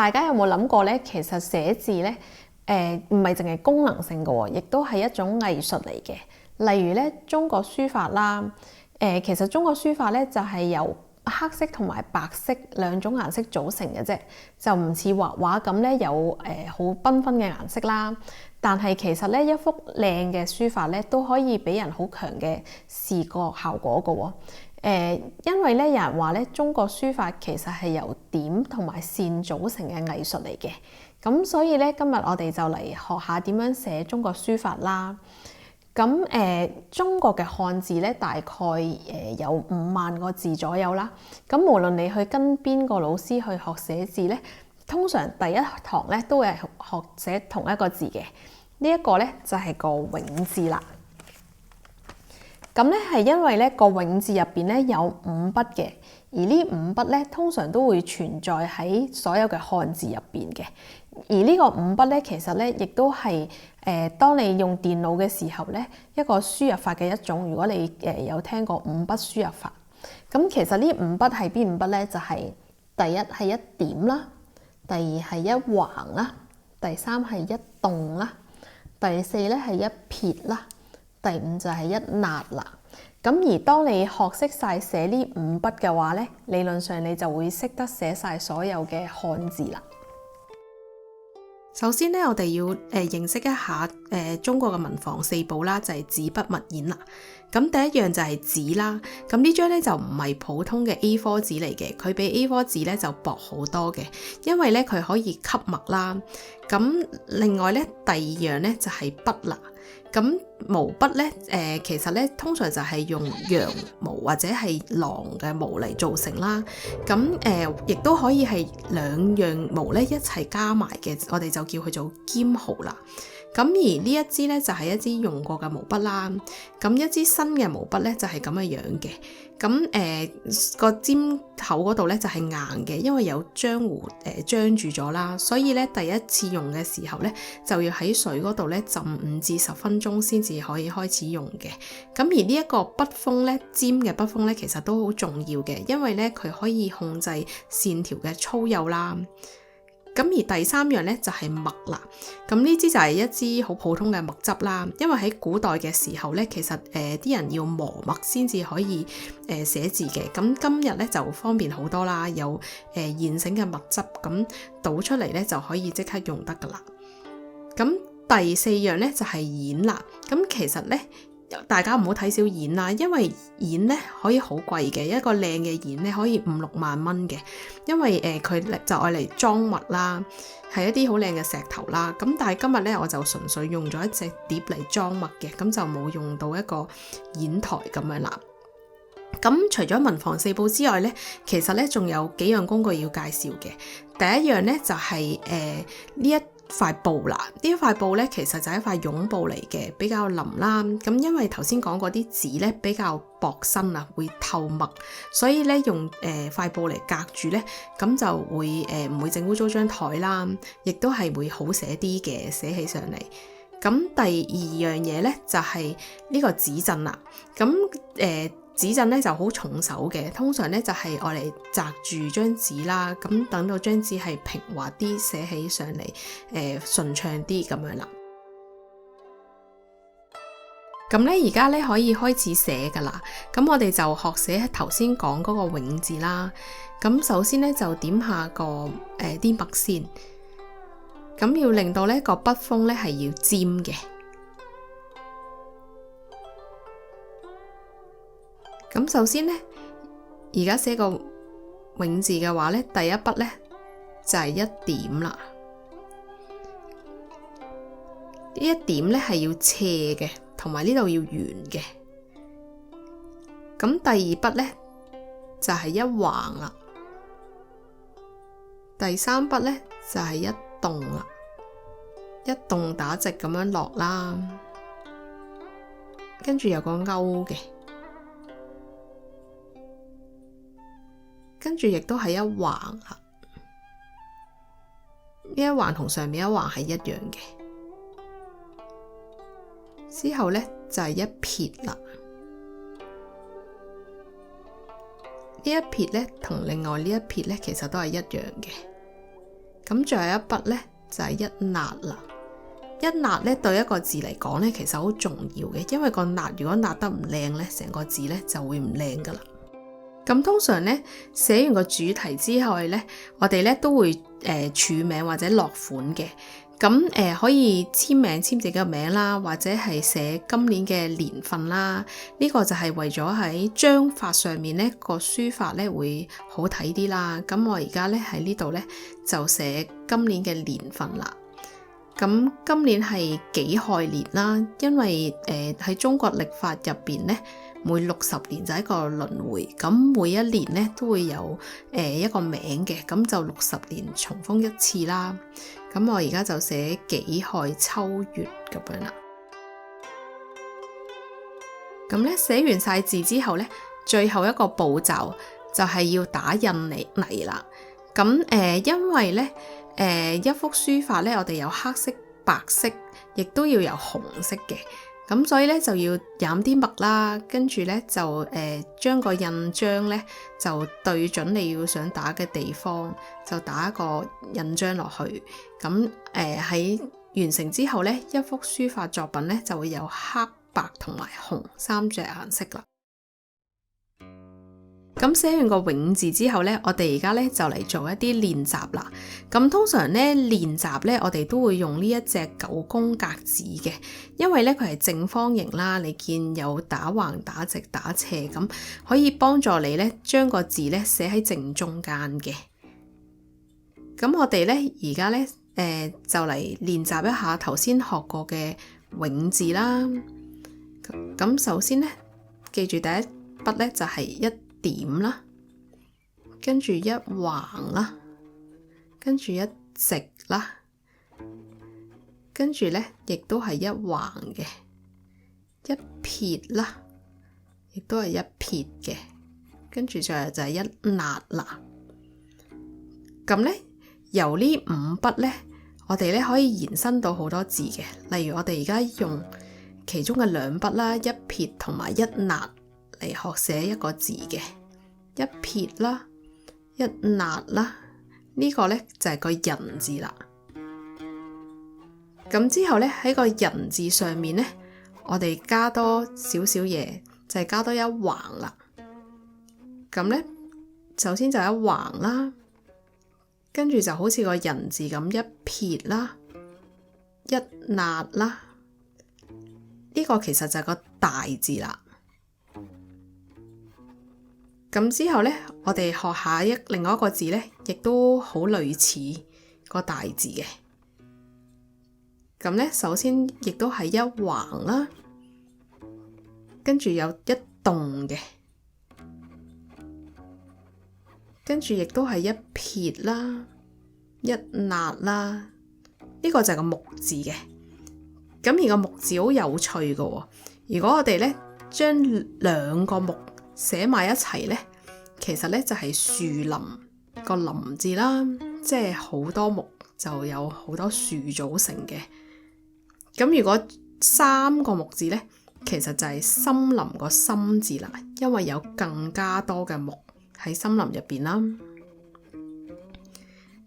大家有冇諗過呢？其實寫字呢，唔係淨係功能性嘅喎，亦都係一種藝術嚟嘅。例如咧，中國書法啦，其實中國書法咧就係由黑色同埋白色兩種顏色組成嘅啫，就唔似畫畫咁咧有好繽紛嘅顏色啦。但係其實咧，一幅靚嘅書法咧都可以俾人好強嘅視覺效果嘅喎。因為咧有人話咧，中國書法其實係由點同埋線組成嘅藝術嚟嘅。咁所以咧，今日我哋就嚟學下點樣寫中國書法啦。咁中國嘅漢字咧，大概有5萬個字左右啦。咁無論你去跟邊個老師去學寫字咧，通常第一堂咧都會係學寫同一個字嘅。呢一個咧就係個永字啦。咁咧係因為咧個永字入邊咧有5筆嘅，而呢5筆咧通常都會存在喺所有嘅漢字入邊嘅。而呢個5筆咧，其實咧亦都係當你用電腦嘅時候咧，一個輸入法嘅一種。如果你有聽過5筆輸入法，咁其實呢5筆係邊5筆咧？就係第一係一點啦，第二係一橫啦，第3係一動啦，第4咧係一撇啦，第5就係一捺啦。咁而當你學識晒寫呢5筆嘅話咧，理論上你就會識得寫晒所有嘅漢字啦。首先咧，我哋要認識一下中國嘅文房四寶啦，就係紙筆墨硯啦。咁第一樣就係紙啦。咁呢張咧就唔係普通嘅 A4 紙嚟嘅，佢比 A4 紙咧就薄好多嘅，因為咧佢可以吸墨啦。咁另外咧，第二樣咧就係筆啦。咁毛筆咧，其實咧通常就係用羊毛或者係狼嘅毛嚟做成啦。咁亦都可以係兩樣毛咧一齊加埋嘅，我哋就叫佢做兼毫啦。咁而呢一支咧就係一支用過嘅毛筆啦。咁一支新嘅毛筆咧就係咁嘅樣嘅。咁個尖頭嗰度咧就係硬嘅，因為有漿糊漿住咗啦，所以咧第一次用嘅時候咧就要喺水嗰度咧浸5至10分鐘先至可以開始用嘅。咁而呢一個筆鋒咧，尖嘅筆鋒咧其實都好重要嘅，因為咧佢可以控制線條嘅粗幼啦。咁而第3樣咧就係墨啦。咁呢支就係一支好普通嘅墨汁啦，因為喺古代嘅時候咧，其實啲人要磨墨先至可以寫字嘅。咁今日咧就方便好多啦，有現成嘅墨汁，咁倒出嚟咧就可以即刻用得噶啦。咁第4樣咧就係硯啦。咁其實咧，大家唔好睇小硯啦，因為硯咧可以好貴嘅，一個靚嘅硯咧可以5-6萬蚊嘅，因為佢就愛嚟裝墨啦，係一啲好靚嘅石頭啦。咁但係今日咧我就純粹用咗一隻碟嚟裝墨嘅，咁就冇用到一個硯台咁樣啦。咁除咗文房四寶之外咧，其實咧仲有幾樣工具要介紹嘅。第一樣咧就係呢一塊布啦，呢一塊布咧其實就係一塊絨布嚟嘅，比較腍啦。咁因為頭先講嗰啲紙咧比較薄身啊，會透墨，所以咧用塊布嚟隔住咧，咁就會唔會整污糟張台啦，亦都係會好寫啲嘅，寫起上嚟。咁第二樣嘢咧就係呢個紙鎮啦。咁紙鎮咧就好重手嘅，通常咧就係愛嚟紮住張紙啦，咁等到張紙係平滑啲，寫起上嚟順暢啲咁樣啦。咁咧而家咧可以開始寫噶啦，咁我哋就學寫頭先講嗰個永字啦。咁首先咧就點下個啲墨先，咁要令到呢個筆鋒咧係要尖嘅。咁首先咧，而家寫個永字嘅話咧，第一筆咧就係一點啦。呢一點咧係要斜嘅，同埋呢度要圓嘅。咁第二筆咧就係一橫啦。第3筆咧就係一動啦，一動打直咁樣落啦，跟住有個勾嘅。跟住亦都係一橫啦，呢一橫同上面一橫係一樣嘅。之後咧就係一撇啦，呢一撇咧同另外呢一撇咧其實都係一樣嘅。咁最後一筆呢，就係一捺啦。一捺呢對一個字嚟講呢，其實好重要嘅，因為個捺如果捺得唔靚呢，成個字呢就會唔靚噶啦。咁通常呢，寫完個主題之後呢，我哋呢都會署名或者落款嘅。咁可以簽名簽自己嘅名啦，或者係寫今年嘅年份啦。呢個就係為咗喺章法上面呢個書法呢會好睇啲啦。咁我而家呢喺呢度呢就寫今年嘅年份啦。咁今年係己亥年啦，因為喺中國曆法入邊呢，每60年就係一個輪迴，咁每一年呢都會有一個名嘅，咁就60年重複一次啦。咁我而家就寫己亥秋月咁樣啦。咁咧寫完晒字之後呢，最後一個步驟就係要打印泥啦。咁因為呢，一幅書法呢，我哋有黑色、白色，亦都要有紅色嘅。咁所以呢，就要染啲墨啦，跟住呢，就將個印章呢，就對準你要想打嘅地方，就打一個印章落去。咁喺完成之後呢，一幅書法作品呢，就會有黑、白同埋紅3隻顏色啦。咁寫完個永字之後呢，我哋而家呢就嚟做一啲練習啦。咁通常呢練習呢，我哋都會用呢一隻9宮格紙嘅，因為呢佢係正方形啦，你見有打橫、打直、打斜，咁可以幫助你呢將個字呢寫喺正中間嘅。咁我哋呢而家呢就嚟練習一下頭先學過嘅永字啦。咁首先呢，記住第一筆呢就係一點啦，跟住一橫啦，跟住一直啦，跟住呢亦都係一橫嘅，一撇啦，亦都係一撇嘅，跟住最後就係一捺啦。咁呢，由呢5筆呢，我哋呢可以延伸到好多字嘅，例如我哋而家用其中嘅2筆啦，一撇同埋一捺嚟學寫一個字嘅，一撇啦，一捺啦，呢個呢就係個人字啦。咁之後呢，喺個人字上面呢，我哋加多少少嘢，就係加多一橫啦。咁呢，首先就一橫啦，跟住就好似個人字咁一撇啦，一捺啦，呢個其實就係個大字啦。咁之後呢，我哋學下另外一個字呢，亦都好類似個大字嘅。咁呢，首先亦都係一橫啦，跟住有一棟嘅，跟住亦都係一撇啦，一捺啦，呢個就係個木字嘅。咁而個木字好有趣嘅喎，如果我哋呢將2個木寫埋一齊呢，其實呢就係樹林個林字啦，即係好多木就有好多樹組成嘅。咁如果3個木字呢，其實就係森林個森字啦，因為有更加多嘅木喺森林入邊啦。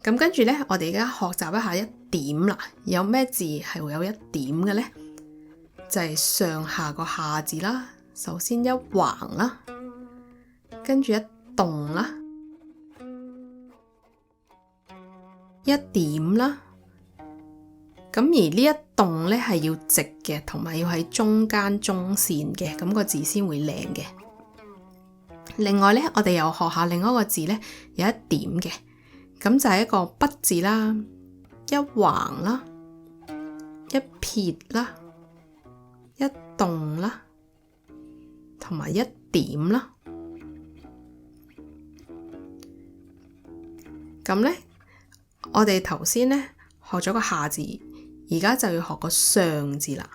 咁跟住呢，我哋而家學習一下一點啦。有咩字係會有一點嘅呢？就係上下個下字啦。首先一橫啦，跟住一棟啦，一點啦。咁而呢一棟呢係要直嘅，同埋要喺中間中線嘅，咁個字先會靚嘅。另外呢，我哋又學下另外一個字呢，有一點嘅，咁就係一個筆字啦，一橫啦，一撇啦，一棟啦，同埋一點啦。咁呢，我哋頭先呢學咗個下字，而家就要學個上字啦，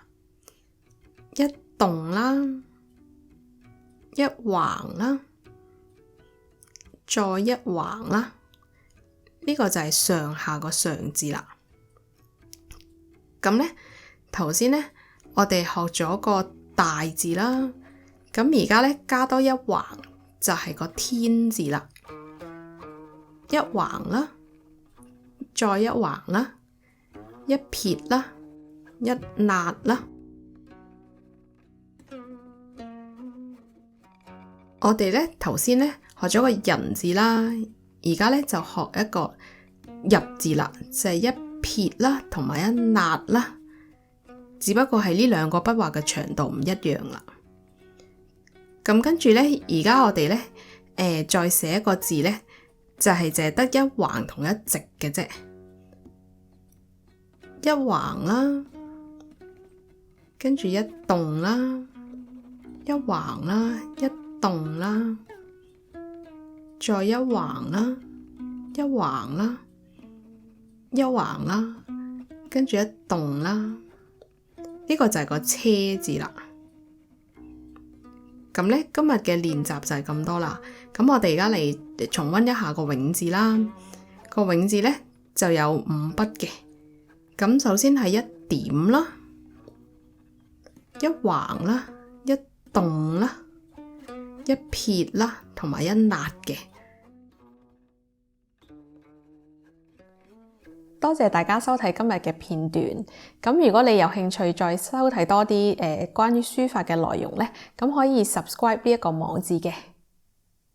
一棟啦，一橫啦，再一橫啦，呢個就係上下個上字啦。咁呢，頭先呢，我哋學咗個大字啦，咁而家呢，加多一橫就係個天字啦，一橫啦，再一橫啦，一撇啦，一捺啦。我哋咧頭先咧學咗個人字啦，而家咧就學一個入字啦，就係一撇啦，同埋一捺啦。只不過係呢兩個筆畫嘅長度唔一樣啦。咁跟住咧，而家我哋咧再寫一個字咧，就係淨係得一橫同一直嘅啫。一橫啦，跟住一動啦，一橫啦，一動啦，再一橫啦，一橫啦，一橫啦，跟住一動啦，呢個就係個車字啦。咁咧今日嘅練習就係咁多啦。咁我哋而家嚟重溫一下個永字啦。個永字咧就有5筆嘅。咁首先係一點啦，一橫啦，一動啦，一撇啦，同埋一捺嘅。多謝大家收睇今日嘅片段。咁如果你有興趣再收睇多啲關於書法嘅內容咧，咁可以 subscribe 呢一個網址嘅。